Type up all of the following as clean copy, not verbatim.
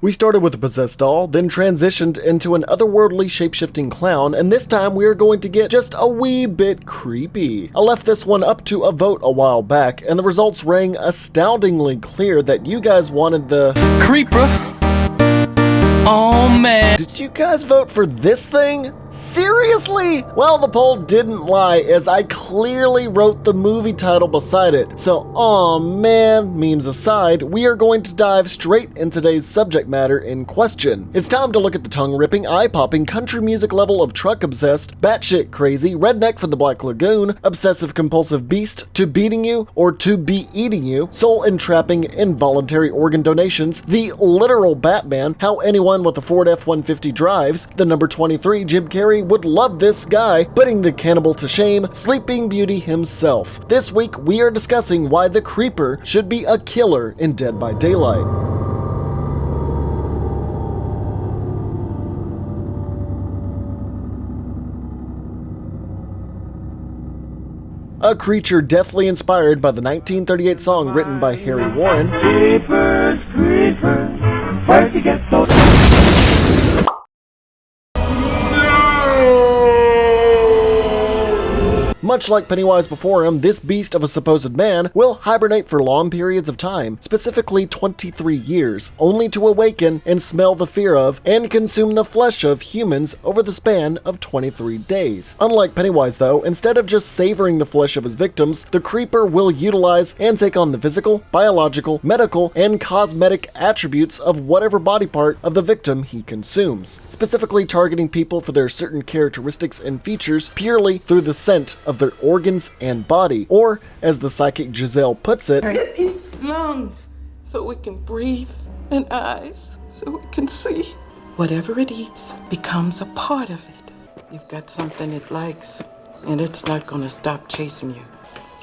We started with a possessed doll, then transitioned into an otherworldly shape-shifting clown, and this time we are going to get just a wee bit creepy. I left this one up to a vote a while back, and the results rang astoundingly clear that you guys wanted the Creeper. Oh man. Did you guys vote for this thing? Seriously? Well, the poll didn't lie, as I clearly wrote the movie title beside it. So, aw man, memes aside, we are going to dive straight into today's subject matter in question. It's time to look at the tongue-ripping, eye-popping, country music level of truck-obsessed, batshit crazy, redneck from the Black Lagoon, obsessive-compulsive beast, to beating you or to be eating you, soul-entrapping, involuntary organ donations, the literal Batman, how anyone with a Ford F-150 drives, the number 23 Jim Carrey would love this guy, putting the cannibal to shame, Sleeping Beauty himself. This week, we are discussing why the Creeper should be a killer in Dead by Daylight. A creature deathly inspired by the 1938 song written by Harry Warren. Creepers, creepers, where'd you get those? Much like Pennywise before him, this beast of a supposed man will hibernate for long periods of time, specifically 23 years, only to awaken and smell the fear of and consume the flesh of humans over the span of 23 days. Unlike Pennywise though, instead of just savoring the flesh of his victims, the Creeper will utilize and take on the physical, biological, medical, and cosmetic attributes of whatever body part of the victim he consumes, specifically targeting people for their certain characteristics and features purely through the scent of their organs and body, or as the psychic Giselle puts it, it eats lungs so we can breathe and eyes so we can see. Whatever it eats becomes a part of it. You've got something it likes, and it's not gonna stop chasing you.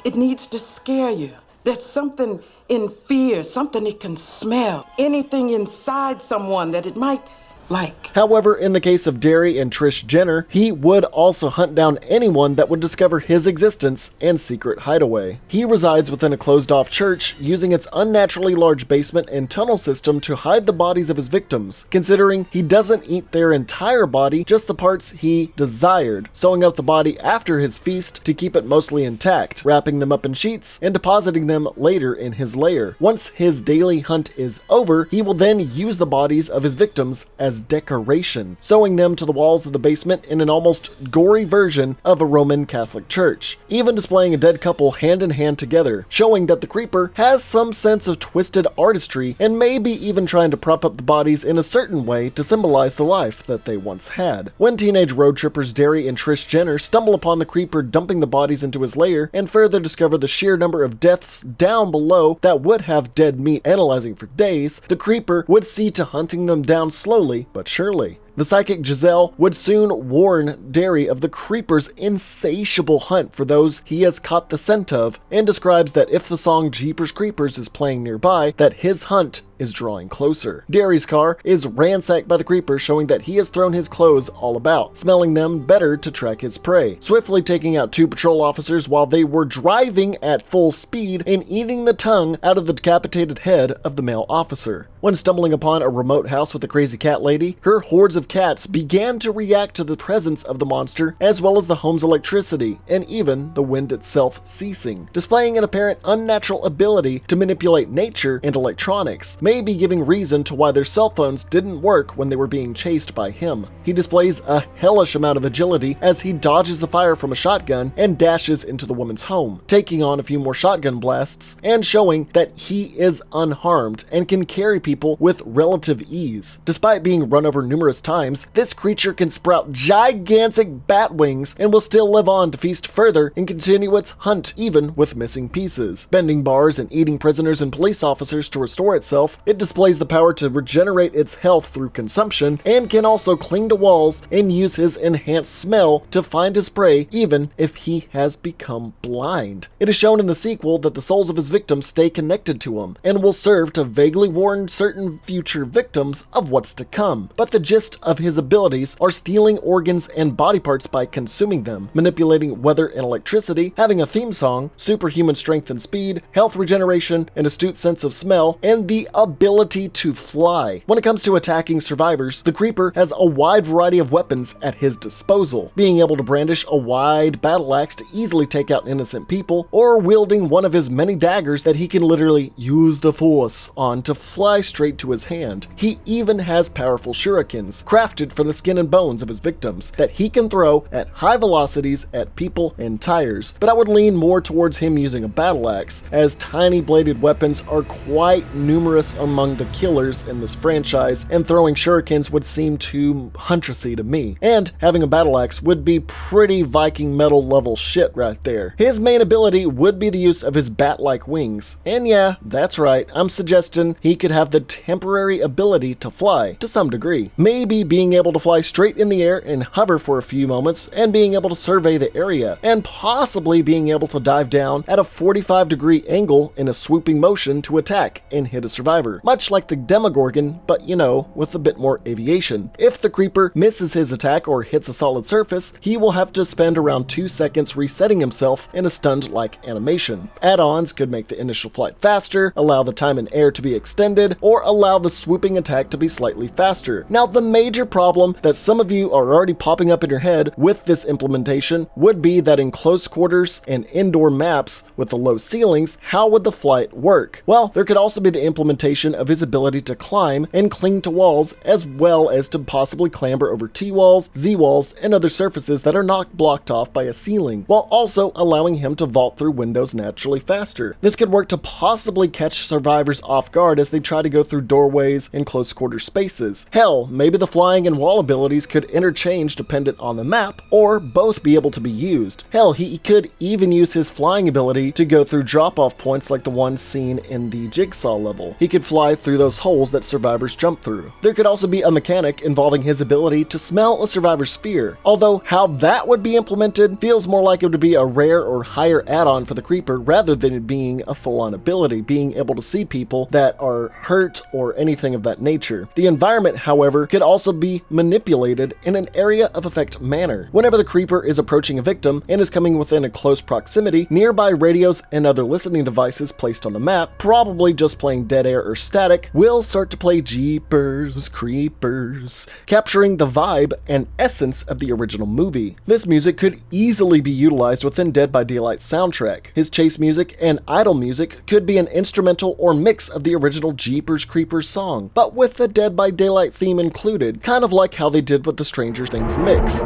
It needs to scare you. There's something in fear, something it can smell, anything inside someone that it might like. However, in the case of Derry and Trish Jenner, he would also hunt down anyone that would discover his existence and secret hideaway. He resides within a closed-off church, using its unnaturally large basement and tunnel system to hide the bodies of his victims, considering he doesn't eat their entire body, just the parts he desired, sewing up the body after his feast to keep it mostly intact, wrapping them up in sheets, and depositing them later in his lair. Once his daily hunt is over, he will then use the bodies of his victims as decoration, sewing them to the walls of the basement in an almost gory version of a Roman Catholic church, even displaying a dead couple hand in hand together, showing that the Creeper has some sense of twisted artistry and maybe even trying to prop up the bodies in a certain way to symbolize the life that they once had. When teenage road trippers Derry and Trish Jenner stumble upon the Creeper dumping the bodies into his lair and further discover the sheer number of deaths down below that would have dead meat analyzing for days, the Creeper would see to hunting them down slowly but surely. The psychic Giselle would soon warn Derry of the Creeper's insatiable hunt for those he has caught the scent of, and describes that if the song Jeepers Creepers is playing nearby, that his hunt is drawing closer. Derry's car is ransacked by the Creeper, showing that he has thrown his clothes all about, smelling them better to track his prey, swiftly taking out 2 patrol officers while they were driving at full speed and eating the tongue out of the decapitated head of the male officer. When stumbling upon a remote house with a crazy cat lady, her hordes of cats began to react to the presence of the monster, as well as the home's electricity, and even the wind itself ceasing, displaying an apparent unnatural ability to manipulate nature and electronics, maybe giving reason to why their cell phones didn't work when they were being chased by him. He displays a hellish amount of agility as he dodges the fire from a shotgun and dashes into the woman's home, taking on a few more shotgun blasts and showing that he is unharmed and can carry people with relative ease. Despite being run over numerous times, this creature can sprout gigantic bat wings and will still live on to feast further and continue its hunt even with missing pieces. Bending bars and eating prisoners and police officers to restore itself, it displays the power to regenerate its health through consumption and can also cling to walls and use his enhanced smell to find his prey even if he has become blind. It is shown in the sequel that the souls of his victims stay connected to him and will serve to vaguely warn certain future victims of what's to come, but the gist of his abilities are stealing organs and body parts by consuming them, manipulating weather and electricity, having a theme song, superhuman strength and speed, health regeneration, an astute sense of smell, and the ability to fly. When it comes to attacking survivors, the Creeper has a wide variety of weapons at his disposal, being able to brandish a wide battle axe to easily take out innocent people, or wielding one of his many daggers that he can literally use the force on to fly straight to his hand. He even has powerful shurikens, crafted from the skin and bones of his victims, that he can throw at high velocities at people and tires, but I would lean more towards him using a battle axe, as tiny bladed weapons are quite numerous among the killers in this franchise, and throwing shurikens would seem too huntressy to me, and having a battle axe would be pretty Viking metal level shit right there. His main ability would be the use of his bat-like wings, and yeah, that's right, I'm suggesting he could have the temporary ability to fly, to some degree. Maybe being able to fly straight in the air and hover for a few moments, and being able to survey the area, and possibly being able to dive down at a 45-degree angle in a swooping motion to attack and hit a survivor, much like the Demogorgon, but you know, with a bit more aviation. If the Creeper misses his attack or hits a solid surface, he will have to spend around 2 seconds resetting himself in a stunned-like animation. Add-ons could make the initial flight faster, allow the time in air to be extended, or allow the swooping attack to be slightly faster. Now, the major problem that some of you are already popping up in your head with this implementation would be that in close quarters and indoor maps with the low ceilings, how would the flight work? Well, there could also be the implementation of his ability to climb and cling to walls, as well as to possibly clamber over T-walls, Z-walls, and other surfaces that are not blocked off by a ceiling, while also allowing him to vault through windows naturally faster. This could work to possibly catch survivors off guard as they try to go through doorways and close quarter spaces. Hell, maybe the flying and wall abilities could interchange dependent on the map, or both be able to be used. Hell, he could even use his flying ability to go through drop-off points like the one seen in the Jigsaw level. He could fly through those holes that survivors jump through. There could also be a mechanic involving his ability to smell a survivor's fear, although how that would be implemented feels more like it would be a rare or higher add-on for the Creeper rather than it being a full-on ability, being able to see people that are hurt or anything of that nature. The environment, however, could also be manipulated in an area of effect manner. Whenever the Creeper is approaching a victim and is coming within a close proximity, nearby radios and other listening devices placed on the map, probably just playing dead air or static, will start to play Jeepers Creepers, capturing the vibe and essence of the original movie. This music could easily be utilized within Dead by Daylight's soundtrack. His chase music and idle music could be an instrumental or mix of the original Jeepers Creepers song, but with the Dead by Daylight theme included, kind of like how they did with the Stranger Things mix.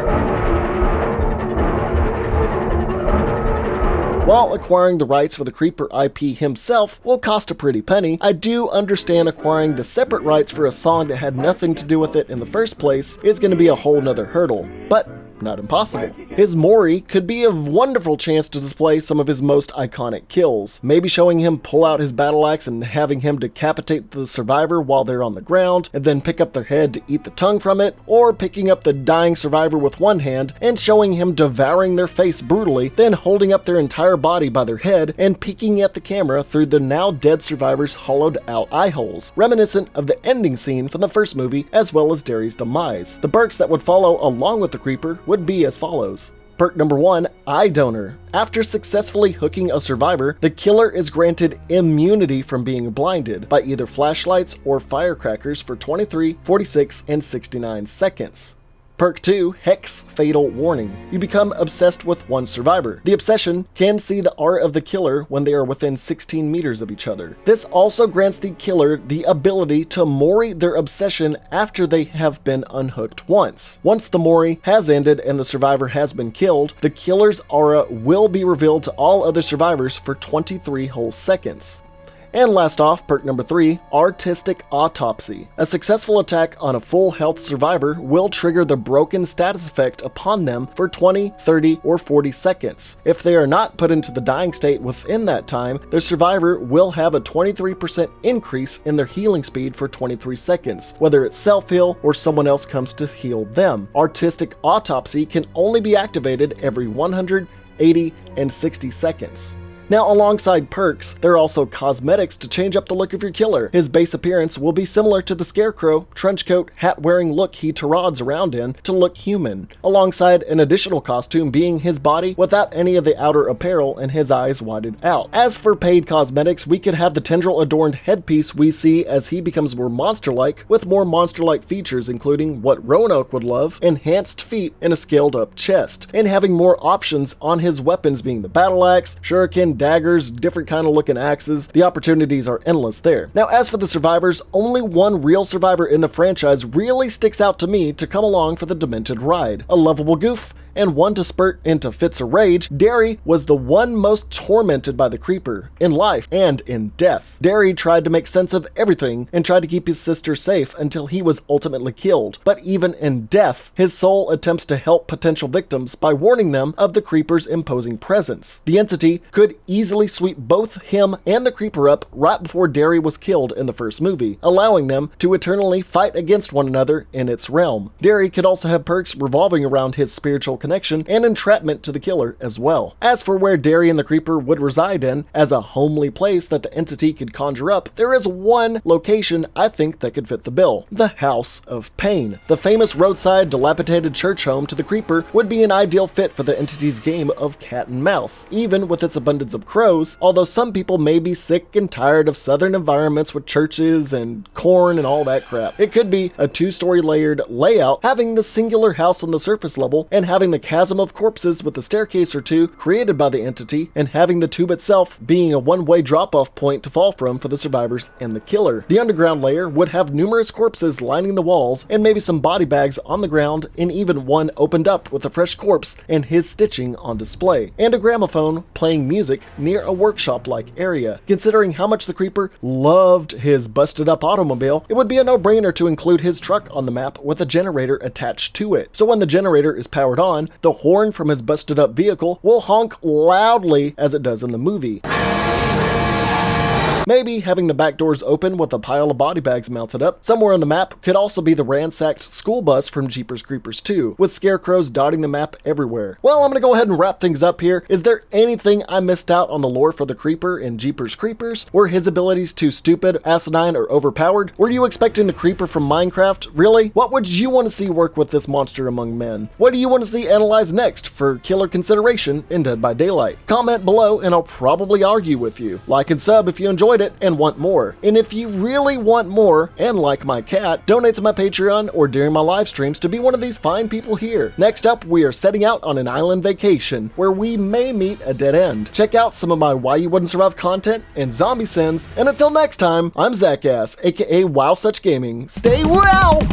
While acquiring the rights for the Creeper IP himself will cost a pretty penny, I do understand acquiring the separate rights for a song that had nothing to do with it in the first place is going to be a whole nother hurdle, but not impossible. His Mori could be a wonderful chance to display some of his most iconic kills, maybe showing him pull out his battle axe and having him decapitate the survivor while they're on the ground, and then pick up their head to eat the tongue from it, or picking up the dying survivor with one hand and showing him devouring their face brutally, then holding up their entire body by their head and peeking at the camera through the now dead survivor's hollowed out eye holes, reminiscent of the ending scene from the first movie as well as Derry's demise. The perks that would follow along with the Creeper would be as follows. Perk number 1, Eye Donor. After successfully hooking a survivor, the killer is granted immunity from being blinded by either flashlights or firecrackers for 23, 46, and 69 seconds. Perk 2, Hex Fatal Warning. You become obsessed with one survivor. The obsession can see the art of the killer when they are within 16 meters of each other. This also grants the killer the ability to Mori their obsession after they have been unhooked once. Once the Mori has ended and the survivor has been killed, the killer's aura will be revealed to all other survivors for 23 whole seconds. And last off, perk number 3, Artistic Autopsy. A successful attack on a full health survivor will trigger the broken status effect upon them for 20, 30, or 40 seconds. If they are not put into the dying state within that time, their survivor will have a 23% increase in their healing speed for 23 seconds, whether it's self-heal or someone else comes to heal them. Artistic Autopsy can only be activated every 100, 80, and 60 seconds. Now, alongside perks, there are also cosmetics to change up the look of your killer. His base appearance will be similar to the Scarecrow, trenchcoat, hat-wearing look he tirades around in to look human, alongside an additional costume being his body without any of the outer apparel and his eyes whited out. As for paid cosmetics, we could have the tendril-adorned headpiece we see as he becomes more monster-like, with more monster-like features including what Roanoke would love, enhanced feet and a scaled-up chest, and having more options on his weapons being the battle axe, shuriken, daggers, different kind of looking axes. The opportunities are endless there. Now, as for the survivors, only one real survivor in the franchise really sticks out to me to come along for the demented ride. A lovable goof, and one to spurt into fits of rage, Derry was the one most tormented by the Creeper, in life and in death. Derry tried to make sense of everything and tried to keep his sister safe until he was ultimately killed. But even in death, his soul attempts to help potential victims by warning them of the Creeper's imposing presence. The entity could easily sweep both him and the Creeper up right before Derry was killed in the first movie, allowing them to eternally fight against one another in its realm. Derry could also have perks revolving around his spiritual connection and entrapment to the killer as well. As for where Derry and the Creeper would reside in, as a homely place that the entity could conjure up, there is one location I think that could fit the bill: the House of Pain. The famous roadside dilapidated church home to the Creeper would be an ideal fit for the entity's game of cat and mouse, even with its abundance of crows, although some people may be sick and tired of southern environments with churches and corn and all that crap. It could be a 2-story layered layout, having the singular house on the surface level and having the chasm of corpses with a staircase or two created by the entity, and having the tube itself being a one-way drop-off point to fall from for the survivors and the killer. The underground layer would have numerous corpses lining the walls and maybe some body bags on the ground, and even one opened up with a fresh corpse and his stitching on display, and a gramophone playing music near a workshop-like area. Considering how much the Creeper loved his busted-up automobile, it would be a no-brainer to include his truck on the map with a generator attached to it. So when the generator is powered on, the horn from his busted up vehicle will honk loudly as it does in the movie. Maybe having the back doors open with a pile of body bags mounted up. Somewhere on the map could also be the ransacked school bus from Jeepers Creepers 2, with scarecrows dotting the map everywhere. Well, I'm gonna go ahead and wrap things up here. Is there anything I missed out on the lore for the Creeper in Jeepers Creepers? Were his abilities too stupid, asinine, or overpowered? Were you expecting the Creeper from Minecraft? Really? What would you want to see work with this monster among men? What do you want to see analyzed next for killer consideration in Dead by Daylight? Comment below and I'll probably argue with you. Like and sub if you enjoyed it and want more. And if you really want more, and like my cat, donate to my Patreon or during my live streams to be one of these fine people here. Next up, we are setting out on an island vacation where we may meet a dead end. Check out some of my Why You Wouldn't Survive content and zombie sins, and until next time, I'm Zackass, aka Wow Such Gaming. Stay well!